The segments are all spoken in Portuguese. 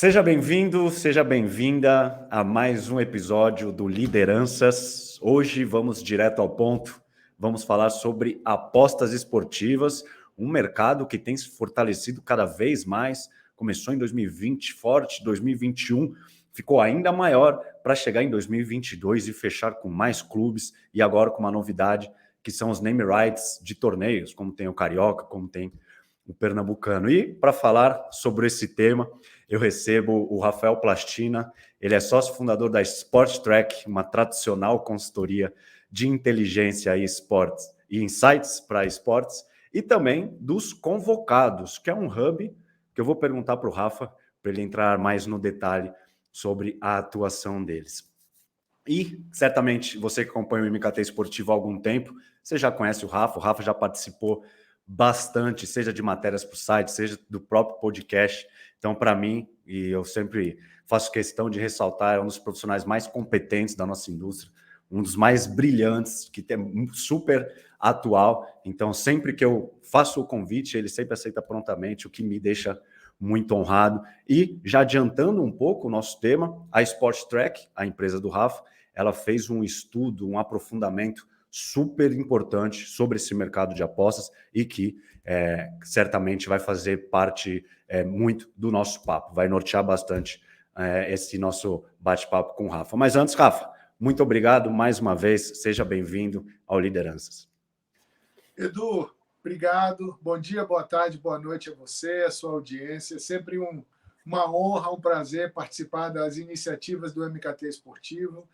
Seja bem-vindo, seja bem-vinda a mais um episódio do Lideranças. Hoje vamos direto ao ponto, vamos falar sobre apostas esportivas, um mercado que tem se fortalecido cada vez mais. Começou em 2020 forte, 2021 ficou ainda maior para chegar em 2022 e fechar com mais clubes e agora com uma novidade que são os name rights de torneios, como tem o Carioca, como tem o Pernambucano. E para falar sobre esse tema, eu recebo o Rafael Plastina, ele é sócio fundador da Sport Track, uma tradicional consultoria de inteligência e esportes e insights para esportes, e também dos Convocados, que é um hub que eu vou perguntar para o Rafa, para ele entrar mais no detalhe sobre a atuação deles. E certamente você que acompanha o MKT Esportivo há algum tempo, você já conhece o Rafa já participou bastante, seja de matérias para o site, seja do próprio podcast. Então, para mim, e eu sempre faço questão de ressaltar, é um dos profissionais mais competentes da nossa indústria, um dos mais brilhantes, que tem super atual. Então, sempre que eu faço o convite, ele sempre aceita prontamente, o que me deixa muito honrado. E já adiantando um pouco o nosso tema, a Sport Track, a empresa do Rafa, ela fez um estudo, um aprofundamento super importante sobre esse mercado de apostas e que certamente vai fazer parte muito do nosso papo, vai nortear bastante esse nosso bate-papo com o Rafa. Mas antes, Rafa, muito obrigado mais uma vez, seja bem-vindo ao Lideranças. Edu, obrigado. Bom dia, boa tarde, boa noite a você, a sua audiência. É sempre uma honra, um prazer participar das iniciativas do MKT Esportivo,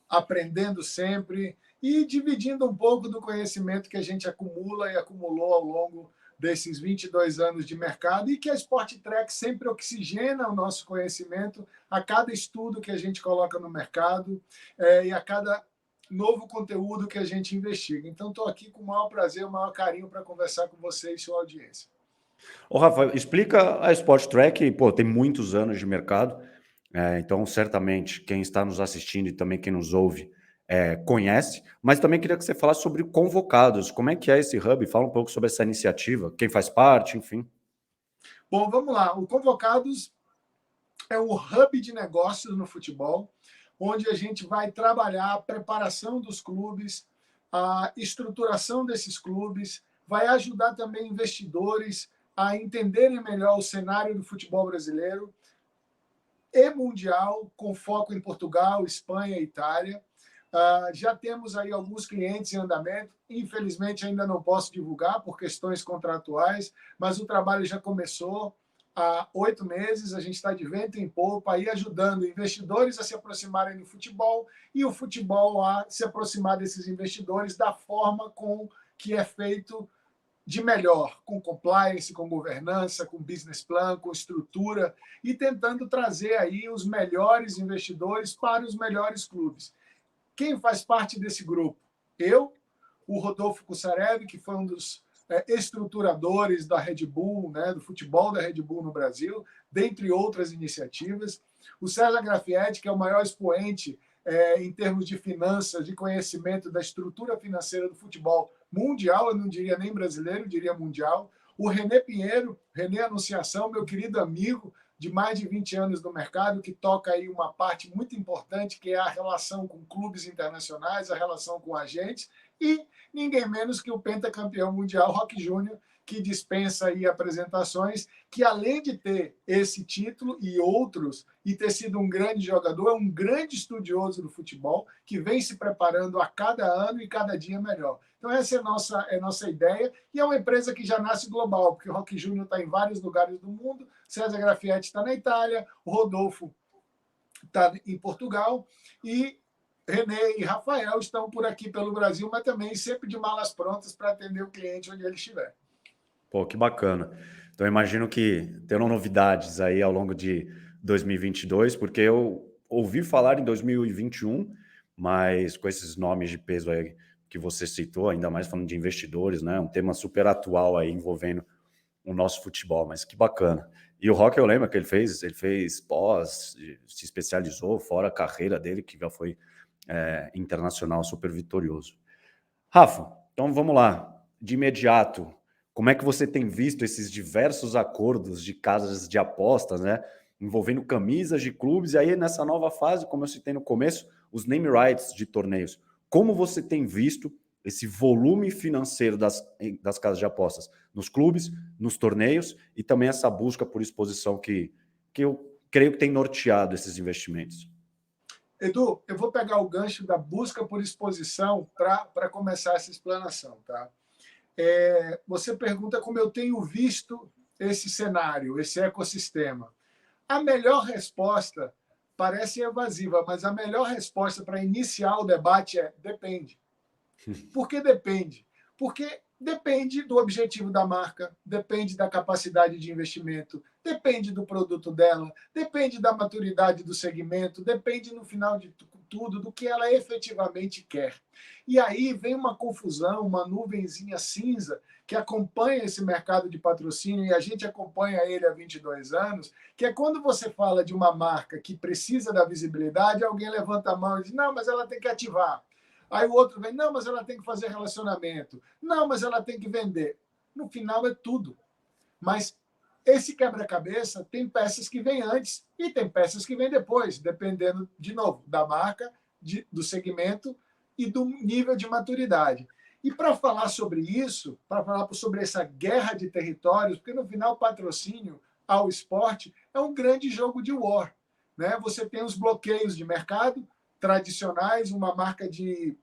aprendendo sempre e dividindo um pouco do conhecimento que a gente acumula e acumulou ao longo desses 22 anos de mercado e que a Sport Track sempre oxigena o nosso conhecimento a cada estudo que a gente coloca no mercado e a cada novo conteúdo que a gente investiga. Então, estou aqui com o maior prazer, o maior carinho para conversar com você e sua audiência. Ô, Rafa, explica a Sport Track, pô, tem muitos anos de mercado, então certamente quem está nos assistindo e também quem nos ouve conhece, mas também queria que você falasse sobre Convocados, como é que é esse hub, fala um pouco sobre essa iniciativa, quem faz parte, enfim. Bom, vamos lá. O Convocados é um hub de negócios no futebol, onde a gente vai trabalhar a preparação dos clubes, a estruturação desses clubes, vai ajudar também investidores a entenderem melhor o cenário do futebol brasileiro e mundial, com foco em Portugal, Espanha e Itália. Já temos aí alguns clientes em andamento. Infelizmente, ainda não posso divulgar por questões contratuais, mas o trabalho já começou há 8 meses. A gente está de vento em popa, aí ajudando investidores a se aproximarem do futebol e o futebol a se aproximar desses investidores da forma com que é feito de melhor, com compliance, com governança, com business plan, com estrutura, e tentando trazer aí os melhores investidores para os melhores clubes. Quem faz parte desse grupo? Eu, o Rodolfo Kussarev, que foi um dos estruturadores da Red Bull, né, do futebol da Red Bull no Brasil, dentre outras iniciativas. O César Grafietti, que é o maior expoente em termos de finanças, de conhecimento da estrutura financeira do futebol mundial, eu não diria nem brasileiro, eu diria mundial. O René Pinheiro, René Anunciação, meu querido amigo de mais de 20 anos no mercado, que toca aí uma parte muito importante, que é a relação com clubes internacionais, a relação com agentes, e ninguém menos que o pentacampeão mundial, Roque Júnior, que dispensa aí apresentações, que além de ter esse título e outros, e ter sido um grande jogador, é um grande estudioso do futebol, que vem se preparando a cada ano e cada dia melhor. Então essa é a nossa ideia, e é uma empresa que já nasce global, porque o Roque Júnior está em vários lugares do mundo, César Grafietti está na Itália, o Rodolfo está em Portugal, e René e Rafael estão por aqui pelo Brasil, mas também sempre de malas prontas para atender o cliente onde ele estiver. Pô, que bacana. Então, eu imagino que terão novidades aí ao longo de 2022, porque eu ouvi falar em 2021, mas com esses nomes de peso aí que você citou, ainda mais falando de investidores, né? Um tema super atual aí envolvendo o nosso futebol, mas que bacana. E o Rock, eu lembro que ele fez pós, se especializou, fora a carreira dele, que já foi internacional, super vitorioso. Rafa, então vamos lá. De imediato, como é que você tem visto esses diversos acordos de casas de apostas, né? envolvendo camisas de clubes, e aí nessa nova fase, como eu citei no começo, os name rights de torneios. Como você tem visto esse volume financeiro das casas de apostas nos clubes, nos torneios, e também essa busca por exposição que eu creio que tem norteado esses investimentos? Edu, eu vou pegar o gancho da busca por exposição para começar essa explanação. Tá? Você pergunta como eu tenho visto esse cenário, esse ecossistema. A melhor resposta parece evasiva, mas a melhor resposta para iniciar o debate é depende. Por que depende? Porque depende do objetivo da marca, depende da capacidade de investimento, depende do produto dela, depende da maturidade do segmento, depende, no final de tudo, do que ela efetivamente quer. E aí vem uma confusão, uma nuvenzinha cinza que acompanha esse mercado de patrocínio, e a gente acompanha ele há 22 anos, que é quando você fala de uma marca que precisa da visibilidade, alguém levanta a mão e diz, não, mas ela tem que ativar. Aí o outro vem, não, mas ela tem que fazer relacionamento. Não, mas ela tem que vender. No final é tudo. Mas esse quebra-cabeça tem peças que vêm antes e tem peças que vêm depois, dependendo, de novo, da marca, do segmento e do nível de maturidade. E para falar sobre isso, para falar sobre essa guerra de territórios, porque no final patrocínio ao esporte é um grande jogo de war. Né? Você tem os bloqueios de mercado tradicionais, uma marca de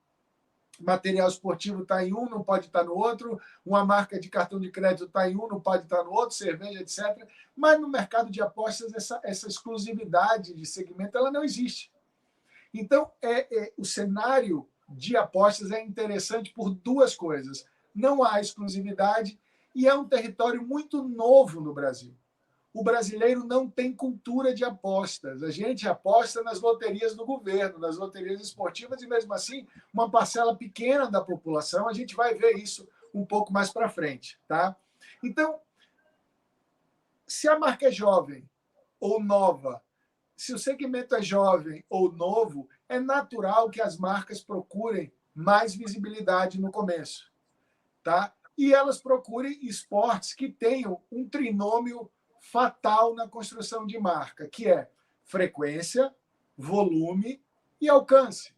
material esportivo está em um, não pode estar no outro, uma marca de cartão de crédito está em um, não pode estar no outro, cerveja, etc. Mas no mercado de apostas, essa exclusividade de segmento ela não existe. Então, o cenário de apostas é interessante por duas coisas. Não há exclusividade e é um território muito novo no Brasil. O brasileiro não tem cultura de apostas. A gente aposta nas loterias do governo, nas loterias esportivas, e mesmo assim, uma parcela pequena da população, a gente vai ver isso um pouco mais para frente. Tá? Então, se a marca é jovem ou nova, se o segmento é jovem ou novo, é natural que as marcas procurem mais visibilidade no começo. Tá? E elas procurem esportes que tenham um trinômio fatal na construção de marca, que é frequência, volume e alcance.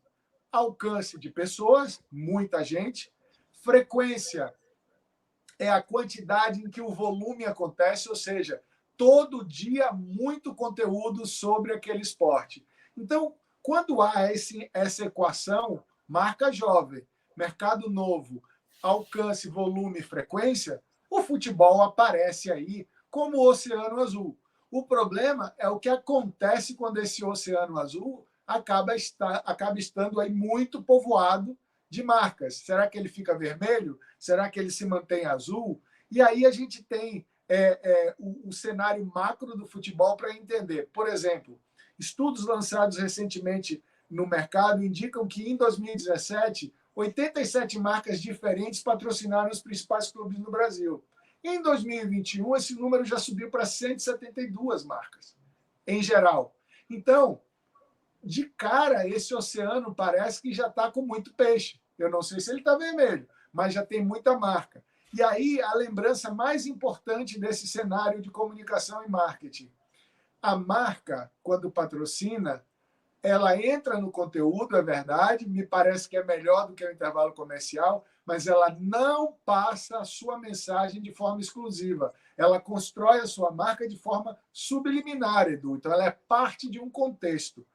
Alcance de pessoas, muita gente. Frequência é a quantidade em que o volume acontece, ou seja, todo dia muito conteúdo sobre aquele esporte. Então, quando há essa equação, marca jovem, mercado novo, alcance, volume e frequência, o futebol aparece aí como o oceano azul. O problema é o que acontece quando esse oceano azul acaba estando aí muito povoado de marcas. Será que ele fica vermelho? Será que ele se mantém azul? E aí a gente tem o cenário macro do futebol para entender. Por exemplo, estudos lançados recentemente no mercado indicam que em 2017, 87 marcas diferentes patrocinaram os principais clubes no Brasil. Em 2021, esse número já subiu para 172 marcas, em geral. Então, de cara, esse oceano parece que já está com muito peixe. Eu não sei se ele está vermelho, mas já tem muita marca. E aí, a lembrança mais importante desse cenário de comunicação e marketing. A marca, quando patrocina, ela entra no conteúdo, é verdade, me parece que é melhor do que o intervalo comercial, mas ela não passa a sua mensagem de forma exclusiva. Ela constrói a sua marca de forma subliminar, Edu. Então, ela é parte de um contexto.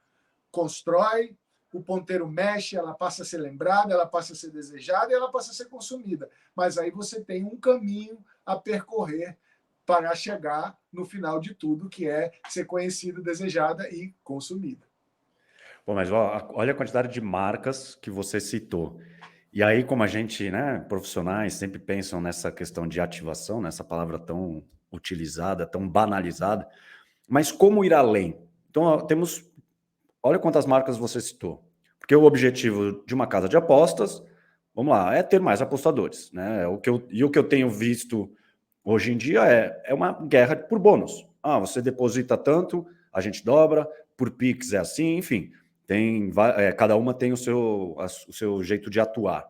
Constrói, o ponteiro mexe, ela passa a ser lembrada, ela passa a ser desejada e ela passa a ser consumida. Mas aí você tem um caminho a percorrer para chegar no final de tudo, que é ser conhecida, desejada e consumida. Bom, mas olha a quantidade de marcas que você citou. E aí, como a gente, né, profissionais, sempre pensam nessa questão de ativação, nessa palavra tão utilizada, tão banalizada, mas como ir além? Então, olha quantas marcas você citou. Porque o objetivo de uma casa de apostas, vamos lá, é ter mais apostadores, né? O que eu tenho visto hoje em dia é uma guerra por bônus. Ah, você deposita tanto, a gente dobra, por Pix é assim, enfim. Cada uma tem o seu jeito de atuar.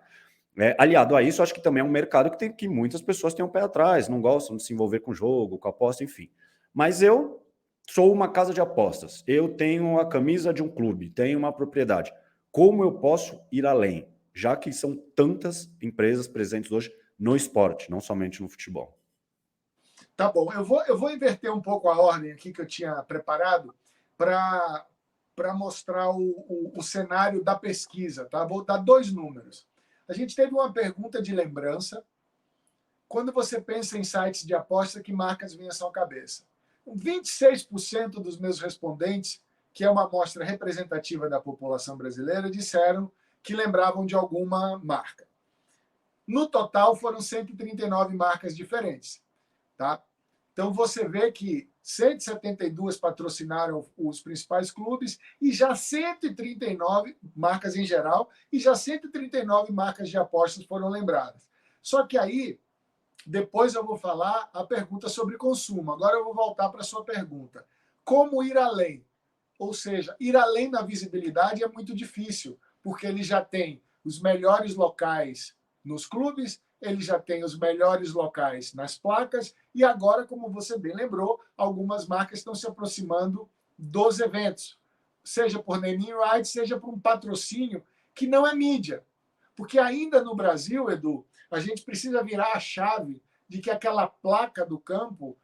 Aliado a isso, acho que também é um mercado que muitas pessoas têm um pé atrás, não gostam de se envolver com jogo, com aposta, enfim. Mas eu sou uma casa de apostas, eu tenho a camisa de um clube, tenho uma propriedade. Como eu posso ir além? Já que são tantas empresas presentes hoje no esporte, não somente no futebol. Tá bom, eu vou inverter um pouco a ordem aqui que eu tinha preparado para mostrar o cenário da pesquisa. Tá? Vou dar 2 números. A gente teve uma pergunta de lembrança. Quando você pensa em sites de aposta, que marcas vêm à sua cabeça? 26% dos meus respondentes, que é uma amostra representativa da população brasileira, disseram que lembravam de alguma marca. No total, foram 139 marcas diferentes. Tá? Então, você vê que 172 patrocinaram os principais clubes e já 139 marcas em geral, e já 139 marcas de apostas foram lembradas. Só que aí, depois eu vou falar a pergunta sobre consumo. Agora eu vou voltar para a sua pergunta. Como ir além? Ou seja, ir além na visibilidade é muito difícil, porque ele já tem os melhores locais nos clubes, ele já tem os melhores locais nas placas, e agora, como você bem lembrou, algumas marcas estão se aproximando dos eventos, seja por naming rights, seja por um patrocínio que não é mídia. Porque ainda no Brasil, Edu, a gente precisa virar a chave de que aquela placa do campo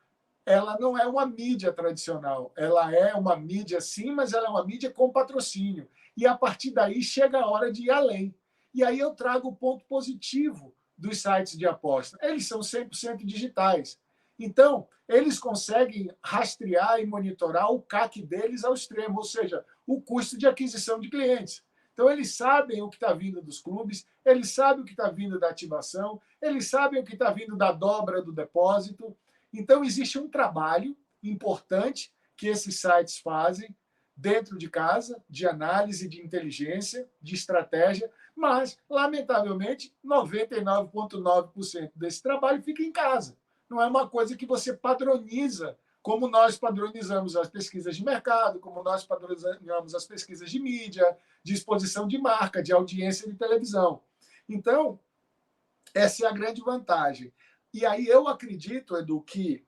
ela não é uma mídia tradicional. Ela é uma mídia, sim, mas ela é uma mídia com patrocínio. E a partir daí chega a hora de ir além. E aí eu trago o ponto positivo dos sites de aposta. Eles são 100% digitais. Então, eles conseguem rastrear e monitorar o CAC deles ao extremo, ou seja, o custo de aquisição de clientes. Então, eles sabem o que está vindo dos clubes, eles sabem o que está vindo da ativação, eles sabem o que está vindo da dobra do depósito. Então, existe um trabalho importante que esses sites fazem dentro de casa, de análise, de inteligência, de estratégia, mas, lamentavelmente, 99,9% desse trabalho fica em casa. Não é uma coisa que você padroniza, como nós padronizamos as pesquisas de mercado, como nós padronizamos as pesquisas de mídia, de exposição de marca, de audiência de televisão. Então, essa é a grande vantagem. E aí eu acredito, Edu, que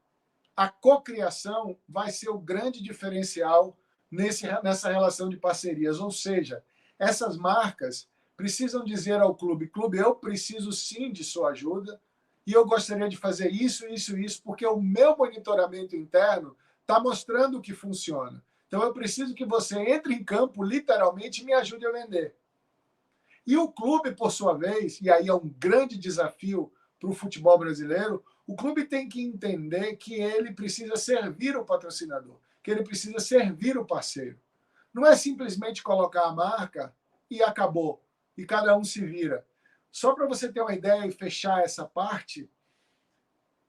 a cocriação vai ser o grande diferencial nessa relação de parcerias. Ou seja, essas marcas precisam dizer ao clube, clube, eu preciso sim de sua ajuda e eu gostaria de fazer isso, isso, isso, porque o meu monitoramento interno está mostrando que funciona. Então eu preciso que você entre em campo, literalmente, e me ajude a vender. E o clube, por sua vez, e aí é um grande desafio para o futebol brasileiro, o clube tem que entender que ele precisa servir o patrocinador, que ele precisa servir o parceiro. Não é simplesmente colocar a marca e acabou, e cada um se vira. Só para você ter uma ideia e fechar essa parte,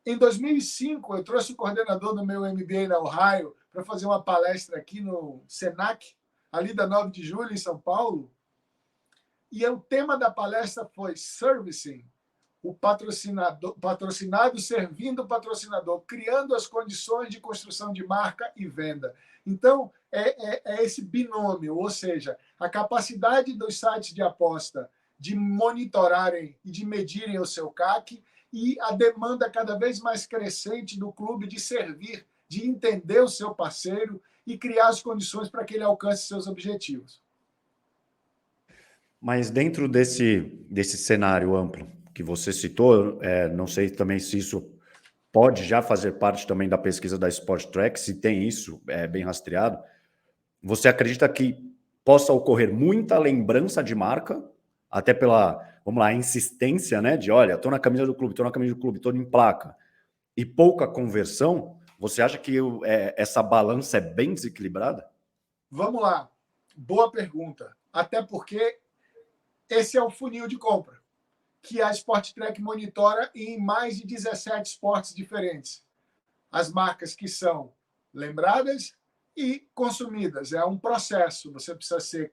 em 2005 eu trouxe o coordenador do meu MBA na Ohio para fazer uma palestra aqui no Senac, ali da 9 de julho, em São Paulo, e o tema da palestra foi Servicing, o patrocinado servindo o patrocinador, criando as condições de construção de marca e venda. Então, é esse binômio, ou seja, a capacidade dos sites de aposta de monitorarem e de medirem o seu CAC e a demanda cada vez mais crescente do clube de servir, de entender o seu parceiro e criar as condições para que ele alcance seus objetivos. Mas dentro desse cenário amplo que você citou, não sei também se isso pode já fazer parte também da pesquisa da Sport Track, se tem isso bem rastreado, você acredita que possa ocorrer muita lembrança de marca, até pela, vamos lá, insistência, né, de olha, estou na camisa do clube, estou em placa, e pouca conversão? Você acha que essa balança é bem desequilibrada? Vamos lá. Boa pergunta. Até porque esse é o funil de compra, que a Sport Track monitora em mais de 17 esportes diferentes. As marcas que são lembradas e consumidas. É um processo. Você precisa ser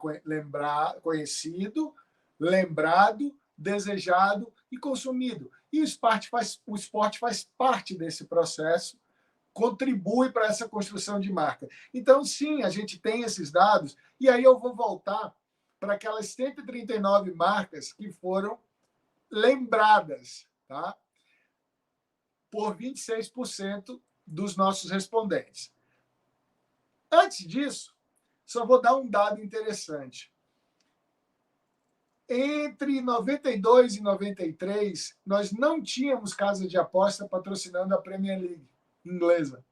conhecido, lembrado, desejado e consumido. E o esporte faz parte desse processo, contribui para essa construção de marca. Então, sim, a gente tem esses dados, e aí eu vou voltar para aquelas 139 marcas que foram lembradas, tá? Por 26% dos nossos respondentes. Antes disso, só vou dar um dado interessante. Entre 92 e 93, nós não tínhamos casa de aposta patrocinando a Premier League inglesa.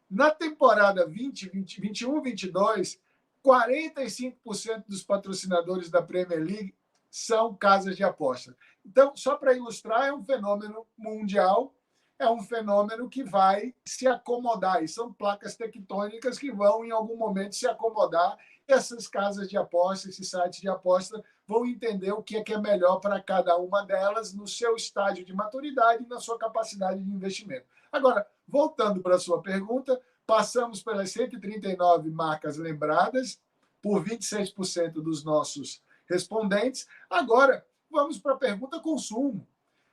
Na temporada 2021, 22, 45% dos patrocinadores da Premier League são casas de aposta. Então, só para ilustrar, é um fenômeno mundial, é um fenômeno que vai se acomodar, e são placas tectônicas que vão, em algum momento, se acomodar. Essas casas de aposta, esses sites de aposta, vão entender o que é melhor para cada uma delas no seu estágio de maturidade e na sua capacidade de investimento. Agora, voltando para a sua pergunta, passamos pelas 139 marcas lembradas por 26% dos nossos respondentes. Agora, vamos para a pergunta consumo.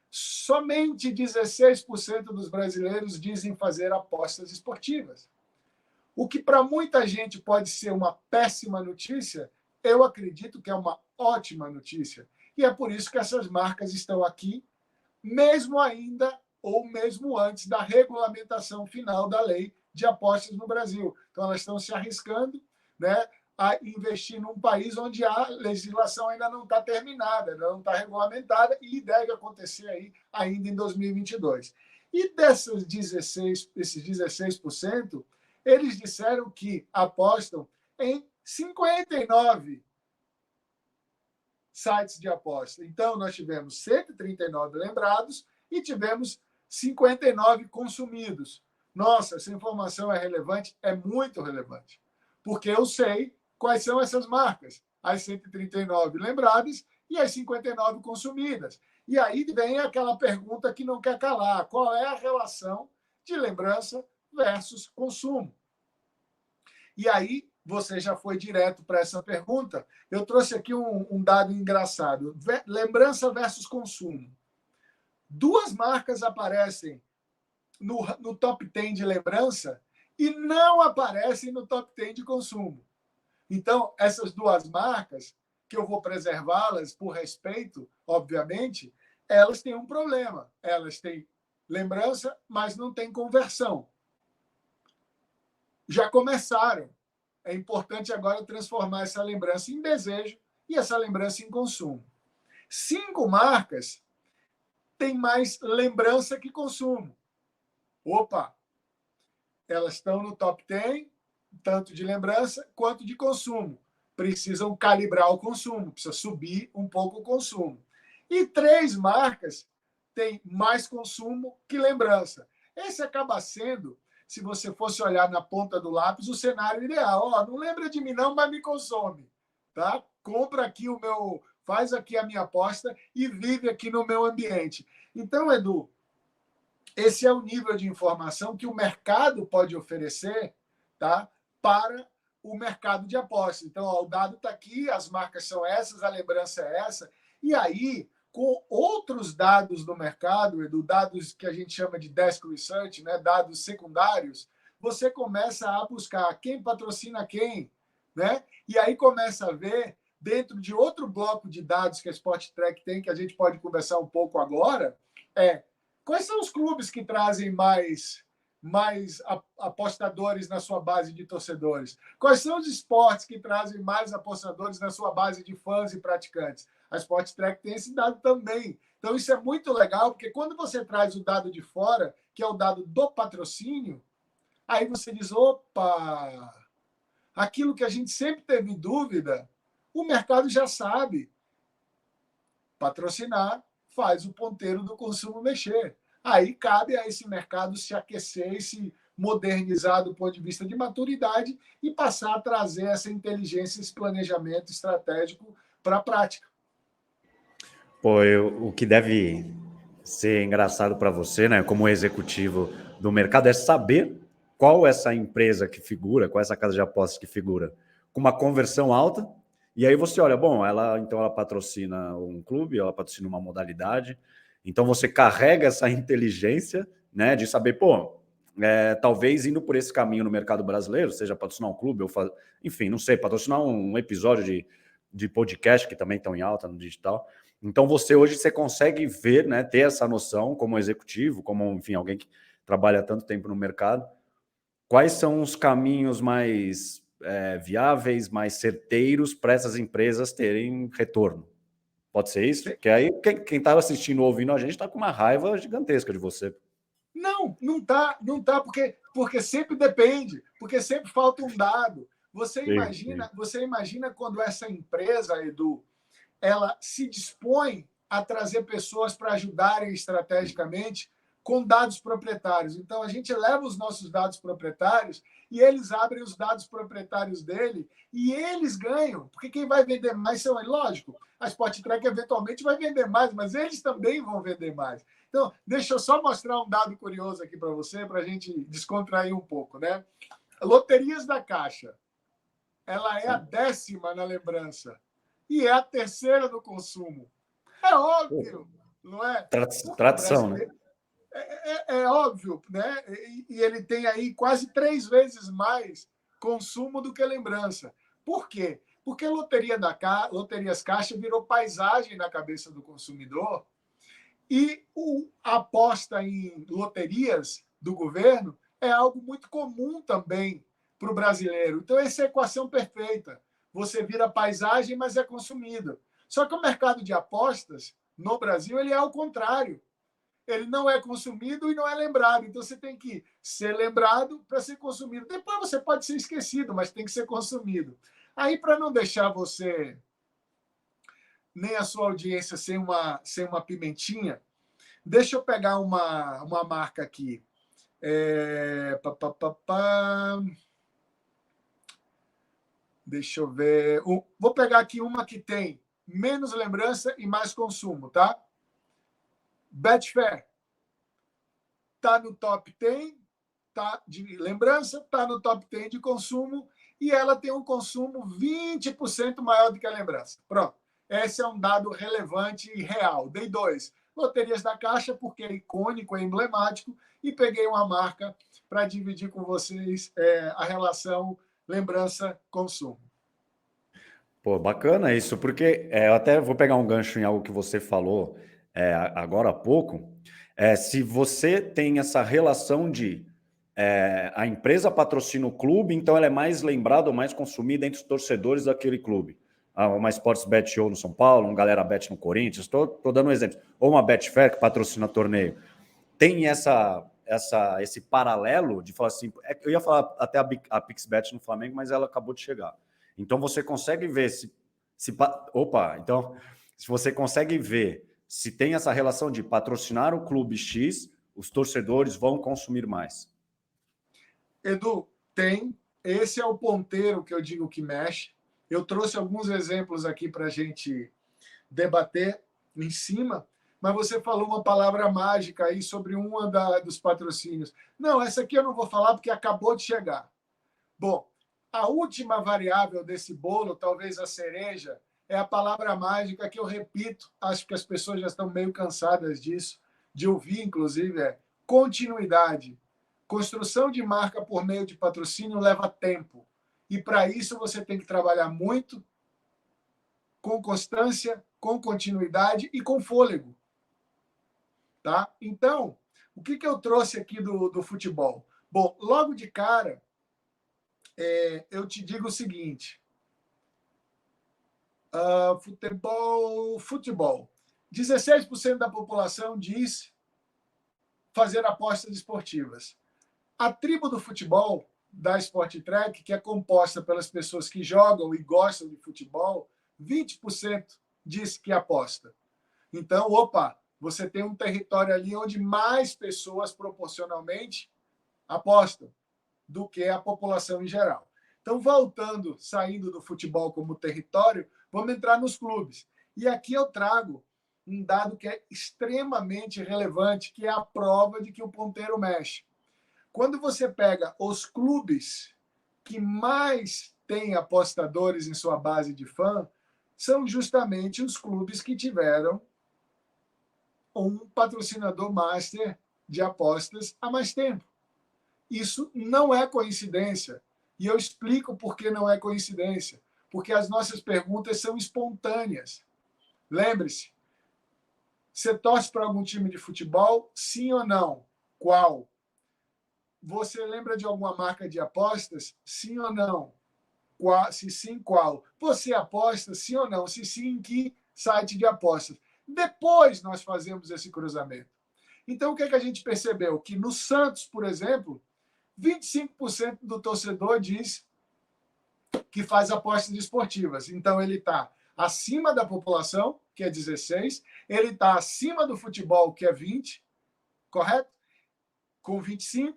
Somente 16% dos brasileiros dizem fazer apostas esportivas. O que para muita gente pode ser uma péssima notícia, eu acredito que é uma ótima notícia. E é por isso que essas marcas estão aqui, mesmo ainda ou mesmo antes da regulamentação final da lei de apostas no Brasil. Então, elas estão se arriscando, né, a investir num país onde a legislação ainda não está terminada, ainda não está regulamentada, e deve acontecer aí ainda em 2022. E esses 16%, eles disseram que apostam em 59 sites de aposta. Então, nós tivemos 139 lembrados e tivemos 59 consumidos. Nossa, essa informação é relevante? É muito relevante. Porque eu sei quais são essas marcas. As 139 lembradas e as 59 consumidas. E aí vem aquela pergunta que não quer calar. Qual é a relação de lembrança versus consumo? E aí, você já foi direto para essa pergunta. Eu trouxe aqui um dado engraçado. Lembrança versus consumo. Duas marcas aparecem no top 10 de lembrança e não aparecem no top 10 de consumo. Então, essas duas marcas, que eu vou preservá-las por respeito, obviamente, elas têm um problema. Elas têm lembrança, mas não têm conversão. Já começaram. É importante agora transformar essa lembrança em desejo e essa lembrança em consumo. 5 marcas têm mais lembrança que consumo. Opa! Elas estão no top 10, tanto de lembrança quanto de consumo. Precisam calibrar o consumo, precisa subir um pouco o consumo. E 3 marcas têm mais consumo que lembrança. Esse acaba sendo, se você fosse olhar na ponta do lápis, o cenário ideal. Não lembra de mim não, mas me consome. Tá? Compra aqui o meu, faz aqui a minha aposta e vive aqui no meu ambiente. Então, Edu, esse é o nível de informação que o mercado pode oferecer, tá, para o mercado de apostas. Então, o dado está aqui, as marcas são essas, a lembrança é essa. E aí, com outros dados do mercado, Edu, dados que a gente chama de desk research, né, dados secundários, você começa a buscar quem patrocina quem, né? E aí começa a ver, dentro de outro bloco de dados que a Sport Track tem, que a gente pode conversar um pouco agora, quais são os clubes que trazem mais apostadores na sua base de torcedores? Quais são os esportes que trazem mais apostadores na sua base de fãs e praticantes? A Sport Track tem esse dado também. Então, isso é muito legal, porque quando você traz o dado de fora, que é o dado do patrocínio, aí você diz, opa, aquilo que a gente sempre teve dúvida, o mercado já sabe. Patrocinar faz o ponteiro do consumo mexer. Aí cabe a esse mercado se aquecer e se modernizar do ponto de vista de maturidade e passar a trazer essa inteligência, esse planejamento estratégico para a prática. Pô, o que deve ser engraçado para você, né, como executivo do mercado, é saber qual essa empresa que figura, qual essa casa de apostas que figura com uma conversão alta. E aí você olha, bom, então ela patrocina um clube, ela patrocina uma modalidade. Então você carrega essa inteligência, né, de saber, pô, talvez indo por esse caminho no mercado brasileiro, seja patrocinar um clube, enfim, não sei, patrocinar um episódio de podcast que também estão em alta no digital. Então hoje você consegue ver, né, ter essa noção como executivo, como, enfim, alguém que trabalha tanto tempo no mercado, quais são os caminhos mais viáveis, mais certeiros para essas empresas terem retorno? Pode ser isso? Porque aí quem está assistindo ou ouvindo a gente está com uma raiva gigantesca de você. Não tá porque sempre depende, porque sempre falta um dado. Sim, sim. Você imagina quando essa empresa, Edu, ela se dispõe a trazer pessoas para ajudarem estrategicamente com dados proprietários. Então, a gente leva os nossos dados proprietários e eles abrem os dados proprietários dele e eles ganham, porque quem vai vender mais são, lógico, a Sport Track eventualmente vai vender mais, mas eles também vão vender mais. Então, deixa eu só mostrar um dado curioso aqui para você, para a gente descontrair um pouco, né? Loterias da Caixa, ela é a 10ª na lembrança e é a 3ª no consumo. É óbvio, não é? Porque o Tradição, né? brasileiro é óbvio, né? E ele tem aí quase 3 vezes mais consumo do que lembrança. Por quê? Porque a Loterias Caixa virou paisagem na cabeça do consumidor e a aposta em loterias do governo é algo muito comum também para o brasileiro. Então, essa é a equação perfeita. Você vira paisagem, mas é consumido. Só que o mercado de apostas, no Brasil, ele é ao contrário. Ele não é consumido e não é lembrado. Então, você tem que ser lembrado para ser consumido. Depois você pode ser esquecido, mas tem que ser consumido. Aí, para não deixar você, nem a sua audiência, sem uma pimentinha, deixa eu pegar uma marca aqui. Deixa eu ver. Vou pegar aqui uma que tem menos lembrança e mais consumo, tá? Betfair. Está no top 10, tá, de lembrança, está no top 10 de consumo e ela tem um consumo 20% maior do que a lembrança. Pronto. Esse é um dado relevante e real. Dei 2. Loterias da Caixa, porque é icônico, é emblemático, e peguei uma marca para dividir com vocês a relação lembrança-consumo. Pô, bacana isso, porque eu até vou pegar um gancho em algo que você falou agora há pouco. Se você tem essa relação de a empresa patrocina o clube, então ela é mais lembrada ou mais consumida entre os torcedores daquele clube. Uma Sportsbet Show no São Paulo, um Galera Bet no Corinthians, estou dando um exemplo. Ou uma Betfair que patrocina torneio. Tem esse paralelo de falar assim, eu ia falar até a PixBet no Flamengo, mas ela acabou de chegar. Então você consegue ver então se você consegue ver se tem essa relação de patrocinar o clube X, os torcedores vão consumir mais. Edu, tem. Esse é o ponteiro que eu digo que mexe. Eu trouxe alguns exemplos aqui para a gente debater em cima, mas você falou uma palavra mágica aí sobre dos patrocínios. Não, essa aqui eu não vou falar porque acabou de chegar. Bom, a última variável desse bolo, talvez a cereja, é a palavra mágica que eu repito, acho que as pessoas já estão meio cansadas disso, de ouvir, inclusive, é continuidade. Construção de marca por meio de patrocínio leva tempo. E para isso você tem que trabalhar muito, com constância, com continuidade e com fôlego. Tá? Então, o que eu trouxe aqui do futebol? Bom, logo de cara, eu te digo o seguinte. Futebol. 16% da população diz fazer apostas esportivas. A tribo do futebol, da Sport Track, que é composta pelas pessoas que jogam e gostam de futebol, 20% diz que aposta. Então, você tem um território ali onde mais pessoas proporcionalmente apostam do que a população em geral. Então, saindo do futebol como território, vamos entrar nos clubes. E aqui eu trago um dado que é extremamente relevante, que é a prova de que o ponteiro mexe. Quando você pega os clubes que mais têm apostadores em sua base de fã, são justamente os clubes que tiveram um patrocinador master de apostas há mais tempo. Isso não é coincidência. E eu explico por que não é coincidência. Porque as nossas perguntas são espontâneas. Lembre-se, você torce para algum time de futebol? Sim ou não? Qual? você lembra de alguma marca de apostas? Sim ou não? Se sim, qual? Você aposta, sim ou não? Se sim, em que site de apostas? Depois nós fazemos esse cruzamento. Então, o que a gente percebeu? Que no Santos, por exemplo, 25% do torcedor diz que faz apostas esportivas. Então, ele está acima da população, que é 16%, ele está acima do futebol, que é 20%, correto? Com 25%,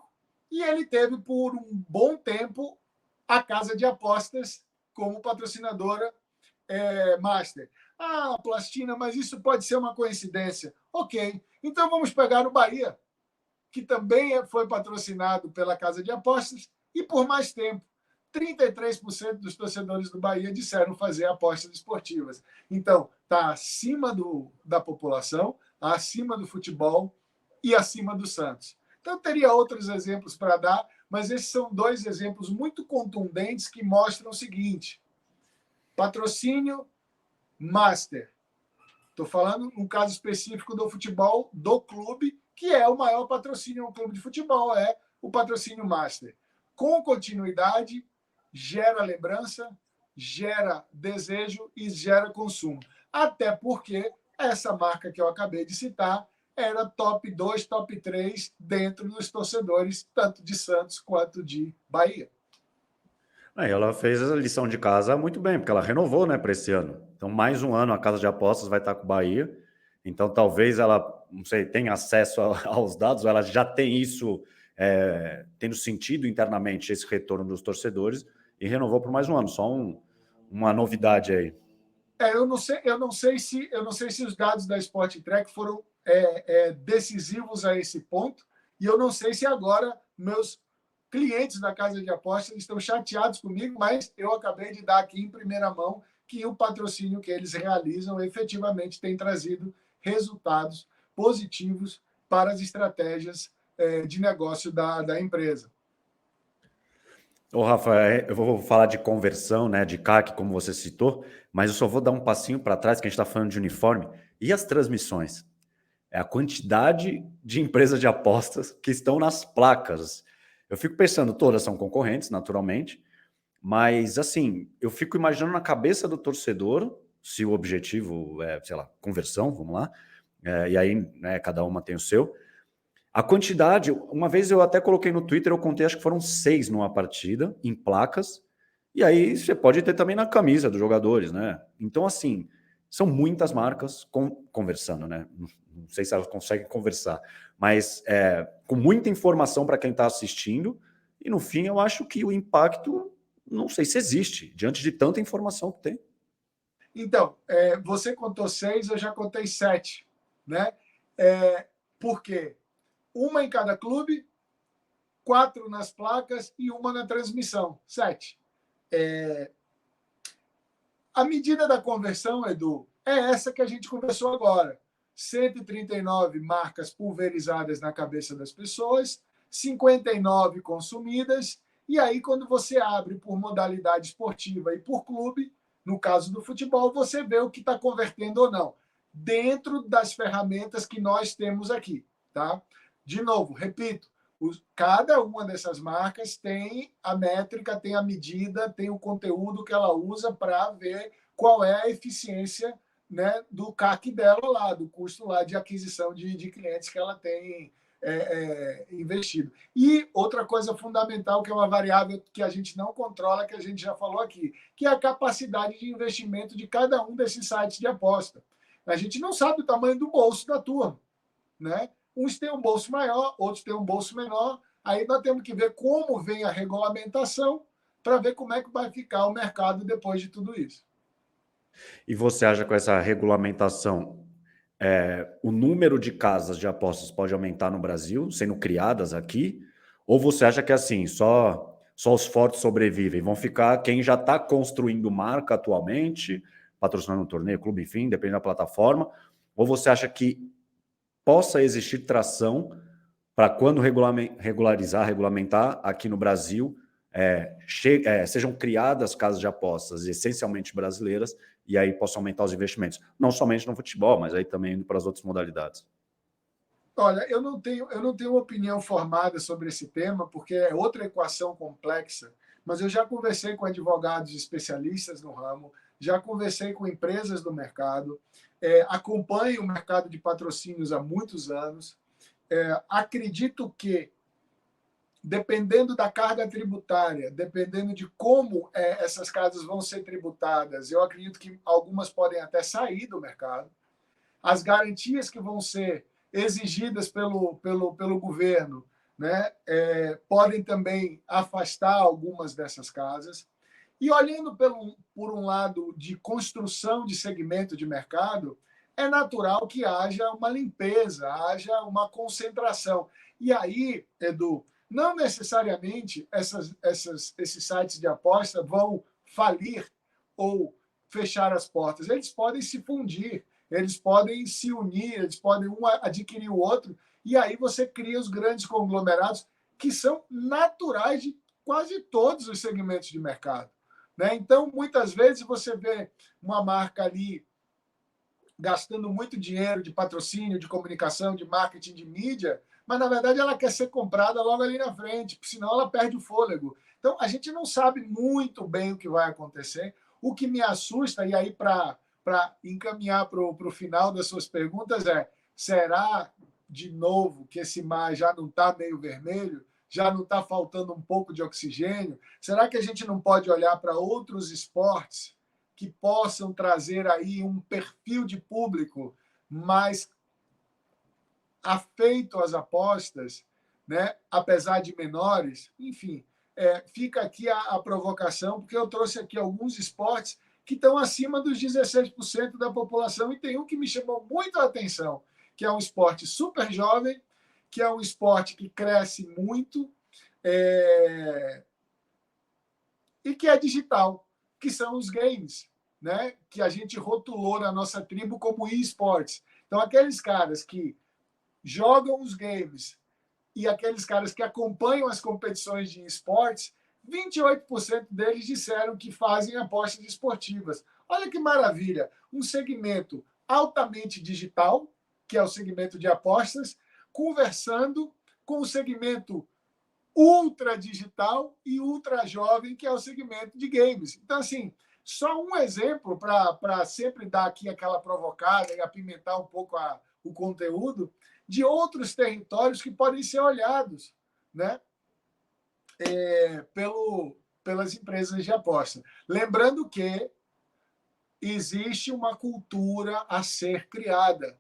e ele teve por um bom tempo a casa de apostas como patrocinadora master. Ah, Plastina, mas isso pode ser uma coincidência. Ok, então vamos pegar o Bahia, que também foi patrocinado pela casa de apostas e por mais tempo. 33% dos torcedores do Bahia disseram fazer apostas esportivas. Então, está acima da população, acima do futebol e acima do Santos. Então, teria outros exemplos para dar, mas esses são dois exemplos muito contundentes que mostram o seguinte: patrocínio master. Estou falando um caso específico do futebol do clube, que é o maior patrocínio um clube de futebol, é o patrocínio master. Com continuidade, gera lembrança, gera desejo e gera consumo. Até porque essa marca que eu acabei de citar era top 2, top 3 dentro dos torcedores, tanto de Santos quanto de Bahia. Aí ela fez a lição de casa muito bem, porque ela renovou, né, para esse ano. Então, mais um ano a casa de apostas vai estar com o Bahia. Então, talvez ela, não sei, tenha acesso aos dados, ou ela já tem isso tendo sentido internamente esse retorno dos torcedores e renovou por mais um ano. Só uma novidade aí. Eu não sei se os dados da Sport Track foram decisivos a esse ponto, e eu não sei se agora meus clientes da casa de apostas estão chateados comigo, mas eu acabei de dar aqui em primeira mão que o patrocínio que eles realizam efetivamente tem trazido resultados positivos para as estratégias de negócio da empresa. Ô, Rafa, eu vou falar de conversão, né, de CAC, como você citou, mas eu só vou dar um passinho para trás, que a gente está falando de uniforme. E as transmissões? É a quantidade de empresas de apostas que estão nas placas. Eu fico pensando, todas são concorrentes, naturalmente, mas, assim, eu fico imaginando na cabeça do torcedor, se o objetivo é, sei lá, conversão, vamos lá, e aí, né, cada uma tem o seu. A quantidade, uma vez eu até coloquei no Twitter, eu contei, acho que foram 6 numa partida, em placas, e aí você pode ter também na camisa dos jogadores, né? Então, assim, são muitas marcas conversando, né? Não sei se elas conseguem conversar, mas com muita informação para quem está assistindo, e no fim eu acho que o impacto, não sei se existe, diante de tanta informação que tem. Então, você contou 6, eu já contei 7, né? Por quê? Uma em cada clube, 4 nas placas e uma na transmissão, 7. A medida da conversão, Edu, é essa que a gente conversou agora. 139 marcas pulverizadas na cabeça das pessoas, 59 consumidas, e aí quando você abre por modalidade esportiva e por clube, no caso do futebol, você vê o que está convertendo ou não, dentro das ferramentas que nós temos aqui, tá? De novo, repito, cada uma dessas marcas tem a métrica, tem a medida, tem o conteúdo que ela usa para ver qual é a eficiência, né, do CAC dela lá, do custo lá de aquisição de clientes que ela tem investido. E outra coisa fundamental, que é uma variável que a gente não controla, que a gente já falou aqui, que é a capacidade de investimento de cada um desses sites de aposta. A gente não sabe o tamanho do bolso da turma, né? Uns têm um bolso maior, outros têm um bolso menor. Aí nós temos que ver como vem a regulamentação para ver como é que vai ficar o mercado depois de tudo isso. E você acha que com essa regulamentação, o número de casas de apostas pode aumentar no Brasil, sendo criadas aqui? Ou você acha que assim, só os fortes sobrevivem? Vão ficar quem já está construindo marca atualmente, patrocinando um torneio, clube, enfim, depende da plataforma? Ou você acha que possa existir tração para quando regulamentar aqui no Brasil, sejam criadas casas de apostas essencialmente brasileiras e aí possam aumentar os investimentos, não somente no futebol, mas aí também indo para as outras modalidades? Olha, eu não tenho opinião formada sobre esse tema, porque é outra equação complexa, mas eu já conversei com advogados especialistas no ramo, já conversei com empresas do mercado, acompanho o mercado de patrocínios há muitos anos. Acredito que, dependendo da carga tributária, dependendo de como essas casas vão ser tributadas, eu acredito que algumas podem até sair do mercado. As garantias que vão ser exigidas pelo governo, né, podem também afastar algumas dessas casas. E olhando por um lado de construção de segmento de mercado, é natural que haja uma limpeza, haja uma concentração. E aí, Edu, não necessariamente esses sites de aposta vão falir ou fechar as portas. Eles podem se fundir, eles podem se unir, eles podem um adquirir o outro, e aí você cria os grandes conglomerados que são naturais de quase todos os segmentos de mercado. Né? Então, muitas vezes você vê uma marca ali gastando muito dinheiro de patrocínio, de comunicação, de marketing, de mídia, mas na verdade ela quer ser comprada logo ali na frente, senão ela perde o fôlego. Então, a gente não sabe muito bem o que vai acontecer. O que me assusta, e aí para encaminhar para o final das suas perguntas, será de novo que esse mar já não está meio vermelho? Já não está faltando um pouco de oxigênio? Será que a gente não pode olhar para outros esportes que possam trazer aí um perfil de público mais afeito às apostas, né? Apesar de menores? Enfim, fica aqui a provocação, porque eu trouxe aqui alguns esportes que estão acima dos 16% da população, e tem um que me chamou muito a atenção, que é um esporte super jovem, que é um esporte que cresce muito, e que é digital, que são os games, né? Que a gente rotulou na nossa tribo como esportes. Então, aqueles caras que jogam os games e aqueles caras que acompanham as competições de esportes, 28% deles disseram que fazem apostas esportivas. Olha que maravilha! Um segmento altamente digital, que é o segmento de apostas, conversando com o segmento ultra digital e ultra jovem, que é o segmento de games. Então, assim, só um exemplo para sempre dar aqui aquela provocada e apimentar um pouco o conteúdo de outros territórios que podem ser olhados, né, pelas empresas de aposta. Lembrando que existe uma cultura a ser criada.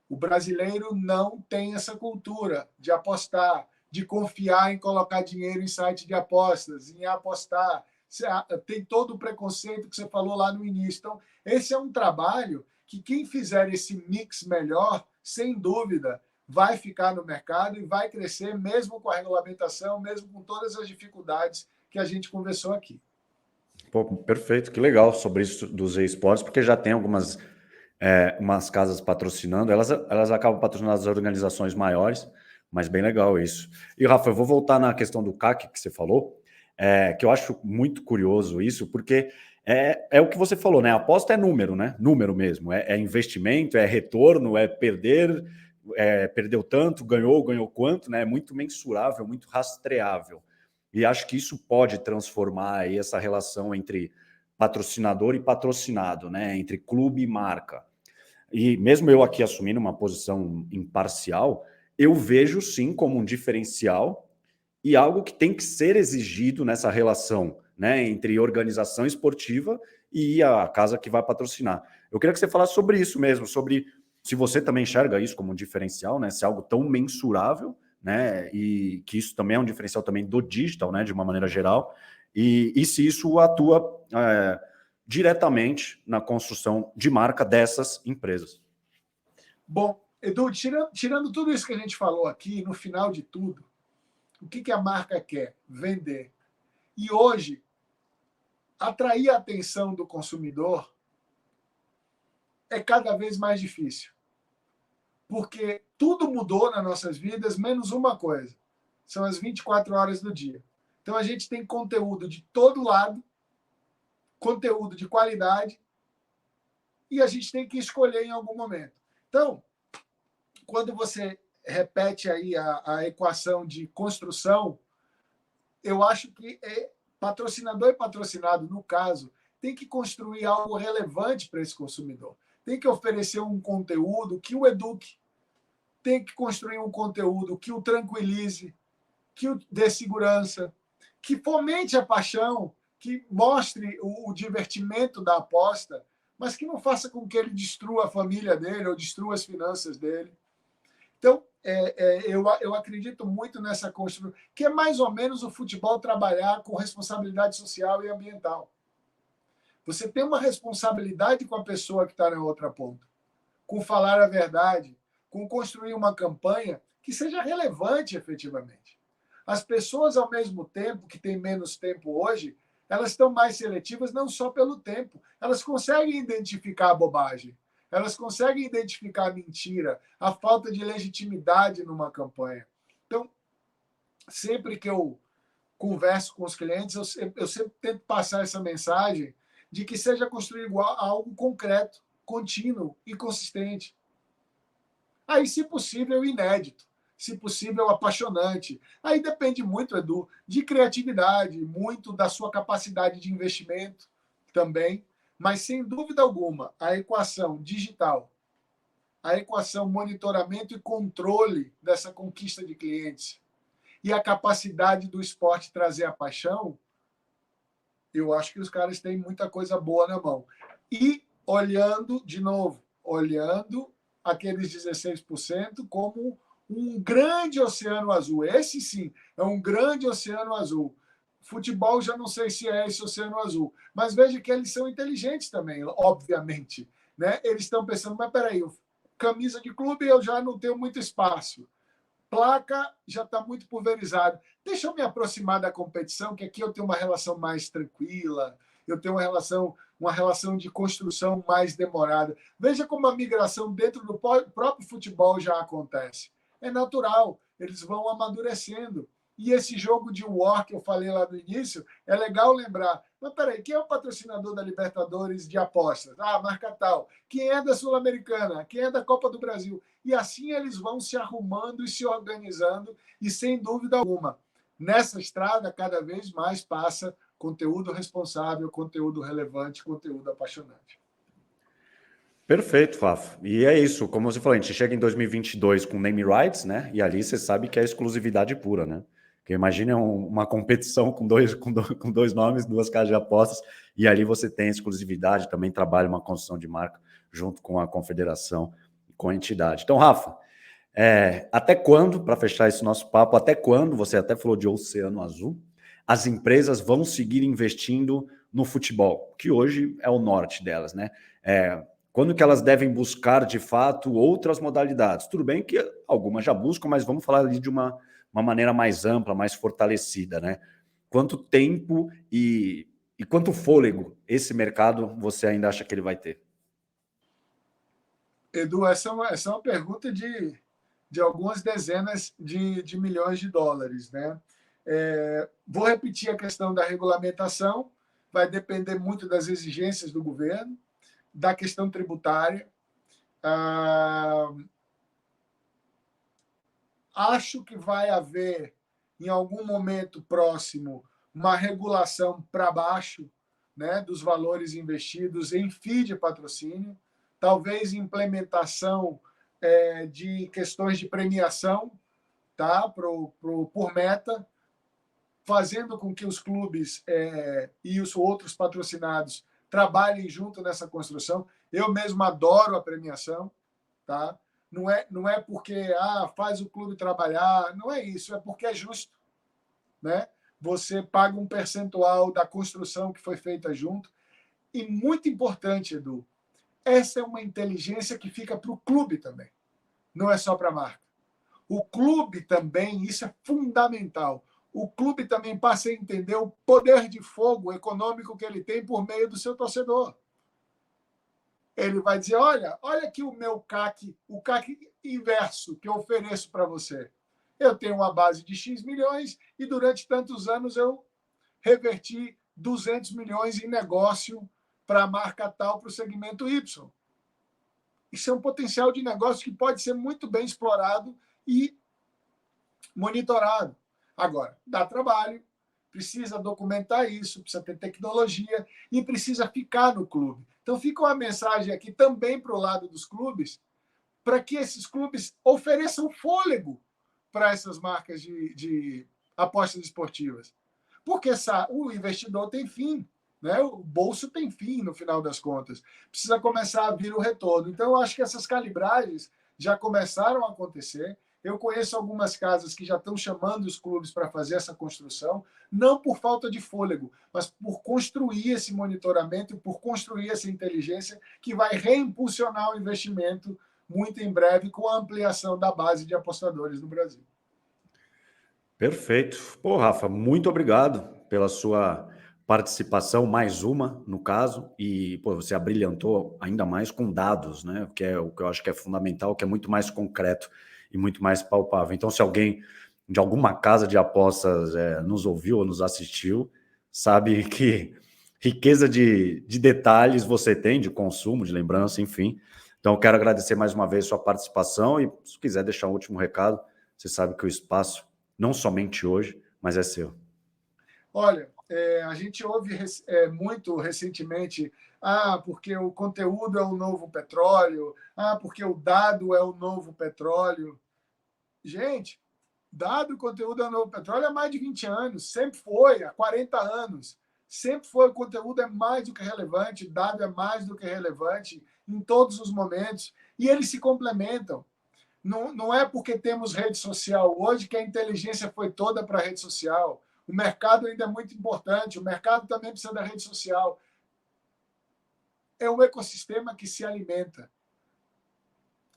O brasileiro não tem essa cultura de apostar, de confiar em colocar dinheiro em site de apostas, em apostar. Tem todo o preconceito que você falou lá no início. Então, esse é um trabalho que quem fizer esse mix melhor, sem dúvida, vai ficar no mercado e vai crescer, mesmo com a regulamentação, mesmo com todas as dificuldades que a gente conversou aqui. Pô, perfeito, que legal sobre isso dos esportes, porque já tem algumas umas casas patrocinando, elas acabam patrocinando as organizações maiores, mas bem legal isso. E, Rafa, eu vou voltar na questão do CAC que você falou, que eu acho muito curioso isso, porque é o que você falou, né? A aposta é número, né? Número mesmo, é investimento, é retorno, é perder, perdeu tanto, ganhou quanto, né? É muito mensurável, muito rastreável. E acho que isso pode transformar aí essa relação entre patrocinador e patrocinado, né? Entre clube e marca. E mesmo eu aqui assumindo uma posição imparcial, eu vejo sim como um diferencial e algo que tem que ser exigido nessa relação, né, entre organização esportiva e a casa que vai patrocinar. Eu queria que você falasse sobre isso mesmo, sobre se você também enxerga isso como um diferencial, né, se é algo tão mensurável, né, e que isso também é um diferencial também do digital, né, de uma maneira geral, e se isso atua diretamente na construção de marca dessas empresas. Bom, Edu, tirando tudo isso que a gente falou aqui, no final de tudo, o que a marca quer? Vender. E hoje, atrair a atenção do consumidor é cada vez mais difícil. Porque tudo mudou nas nossas vidas, menos uma coisa. São as 24 horas do dia. Então, a gente tem conteúdo de todo lado, conteúdo de qualidade, e a gente tem que escolher em algum momento. Então, quando você repete aí a equação de construção, eu acho que patrocinador e patrocinado, no caso, tem que construir algo relevante para esse consumidor. Tem que oferecer um conteúdo que o eduque, tem que construir um conteúdo que o tranquilize, que o dê segurança, que fomente a paixão, que mostre o divertimento da aposta, mas que não faça com que ele destrua a família dele ou destrua as finanças dele. Então, eu acredito muito nessa construção, que é mais ou menos o futebol trabalhar com responsabilidade social e ambiental. Você tem uma responsabilidade com a pessoa que está na outra ponta, com falar a verdade, com construir uma campanha que seja relevante efetivamente. As pessoas, ao mesmo tempo, que têm menos tempo hoje, elas estão mais seletivas não só pelo tempo, elas conseguem identificar a bobagem, elas conseguem identificar a mentira, a falta de legitimidade numa campanha. Então, sempre que eu converso com os clientes, eu sempre tento passar essa mensagem de que seja construído algo concreto, contínuo e consistente. Aí, se possível, inédito. Se possível, apaixonante. Aí depende muito, Edu, de criatividade, muito da sua capacidade de investimento também. Mas, sem dúvida alguma, a equação digital, a equação monitoramento e controle dessa conquista de clientes e a capacidade do esporte trazer a paixão, eu acho que os caras têm muita coisa boa na mão. E olhando, de novo, olhando aqueles 16% como um grande oceano azul. Esse sim, é um grande oceano azul. Futebol já não sei se é esse oceano azul, mas veja que eles são inteligentes também, obviamente. Né? Eles estão pensando, mas peraí, camisa de clube eu já não tenho muito espaço. Placa já está muito pulverizado. Deixa eu me aproximar da competição, que aqui eu tenho uma relação mais tranquila, eu tenho uma relação de construção mais demorada. Veja como a migração dentro do próprio futebol já acontece. É natural, eles vão amadurecendo. E esse jogo de war que eu falei lá no início, é legal lembrar. Mas peraí, quem é o patrocinador da Libertadores de apostas? Ah, marca tal. Quem é da Sul-Americana? Quem é da Copa do Brasil? E assim eles vão se arrumando e se organizando, e sem dúvida alguma, nessa estrada cada vez mais passa conteúdo responsável, conteúdo relevante, conteúdo apaixonante. Perfeito, Fafo. E é isso, como você falou, a gente chega em 2022 com name rights, né? E ali você sabe que é exclusividade pura, né? Porque imagina uma competição com dois nomes, duas casas de apostas, e ali você tem exclusividade, também trabalha uma construção de marca junto com a confederação e com a entidade. Então, Rafa, até quando, para fechar esse nosso papo, até quando, você até falou de Oceano Azul, as empresas vão seguir investindo no futebol, que hoje é o norte delas, né? Quando que elas devem buscar, de fato, outras modalidades? Tudo bem que algumas já buscam, mas vamos falar ali de uma maneira mais ampla, mais fortalecida, né? Quanto tempo e quanto fôlego esse mercado você ainda acha que ele vai ter? Edu, essa é uma pergunta de algumas dezenas de milhões de dólares, né? Vou repetir a questão da regulamentação, vai depender muito das exigências do governo, da questão tributária. Acho que vai haver, em algum momento próximo, uma regulação para baixo, né, dos valores investidos em FII de patrocínio, talvez implementação de questões de premiação, tá, por meta, fazendo com que os clubes e os outros patrocinados trabalhem junto nessa construção. Eu mesmo adoro a premiação, tá? Não é porque faz o clube trabalhar, não é isso, é porque é justo, né? Você paga um percentual da construção que foi feita junto. E muito importante, Edu, essa é uma inteligência que fica para o clube também, não é só para a marca. O clube também, isso é fundamental, o clube também passa a entender o poder de fogo econômico que ele tem por meio do seu torcedor. Ele vai dizer, olha aqui o meu CAC, o CAC inverso que eu ofereço para você. Eu tenho uma base de X milhões e durante tantos anos eu reverti 200 milhões em negócio para a marca tal, para o segmento Y. Isso é um potencial de negócio que pode ser muito bem explorado e monitorado. Agora, dá trabalho, precisa documentar isso, precisa ter tecnologia e precisa ficar no clube. Então, fica uma mensagem aqui também para o lado dos clubes, para que esses clubes ofereçam fôlego para essas marcas de apostas esportivas. Porque o investidor tem fim, né? O bolso tem fim, no final das contas. Precisa começar a vir o retorno. Então, eu acho que essas calibragens já começaram a acontecer. Eu conheço algumas casas que já estão chamando os clubes para fazer essa construção, não por falta de fôlego, mas por construir esse monitoramento e por construir essa inteligência que vai reimpulsionar o investimento muito em breve com a ampliação da base de apostadores no Brasil. Perfeito. Pô, Rafa, muito obrigado pela sua participação, mais uma, no caso, e pô, você abrilhantou ainda mais com dados, né? Que é o que eu acho que é fundamental, que é muito mais concreto e muito mais palpável. Então, se alguém de alguma casa de apostas nos ouviu ou nos assistiu, sabe que riqueza de detalhes você tem, de consumo, de lembrança, enfim. Então, eu quero agradecer mais uma vez sua participação e, se quiser deixar um último recado, você sabe que o espaço, não somente hoje, mas é seu. Olha, a gente ouve muito recentemente, porque o conteúdo é o novo petróleo, porque o dado é o novo petróleo. Gente, dado e conteúdo é o novo petróleo há mais de 20 anos, sempre foi, há 40 anos. Sempre foi, o conteúdo é mais do que relevante, dado é mais do que relevante em todos os momentos, e eles se complementam. Não é porque temos rede social hoje que a inteligência foi toda para a rede social. O mercado ainda é muito importante, o mercado também precisa da rede social. É um ecossistema que se alimenta.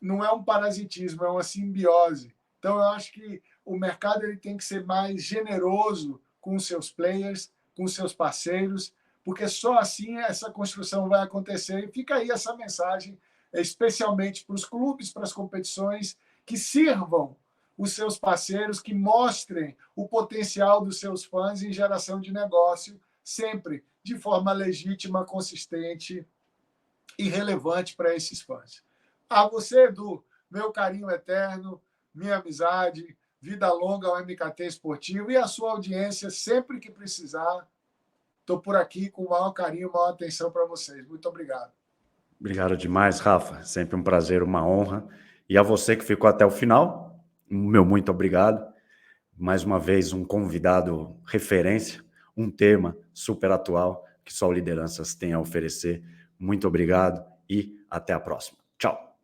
Não é um parasitismo, é uma simbiose. Então, eu acho que o mercado ele tem que ser mais generoso com os seus players, com os seus parceiros, porque só assim essa construção vai acontecer. E fica aí essa mensagem, especialmente para os clubes, para as competições, que sirvam os seus parceiros, que mostrem o potencial dos seus fãs em geração de negócio, sempre de forma legítima, consistente e relevante para esses fãs. A você, Edu, meu carinho eterno, minha amizade, vida longa ao MKT Esportivo e a sua audiência, sempre que precisar, estou por aqui com o maior carinho, maior atenção para vocês. Muito obrigado. Obrigado demais, Rafa. Sempre um prazer, uma honra. E a você que ficou até o final, meu muito obrigado. Mais uma vez, um convidado referência, um tema super atual que só o Lideranças tem a oferecer. Muito obrigado e até a próxima. Tchau.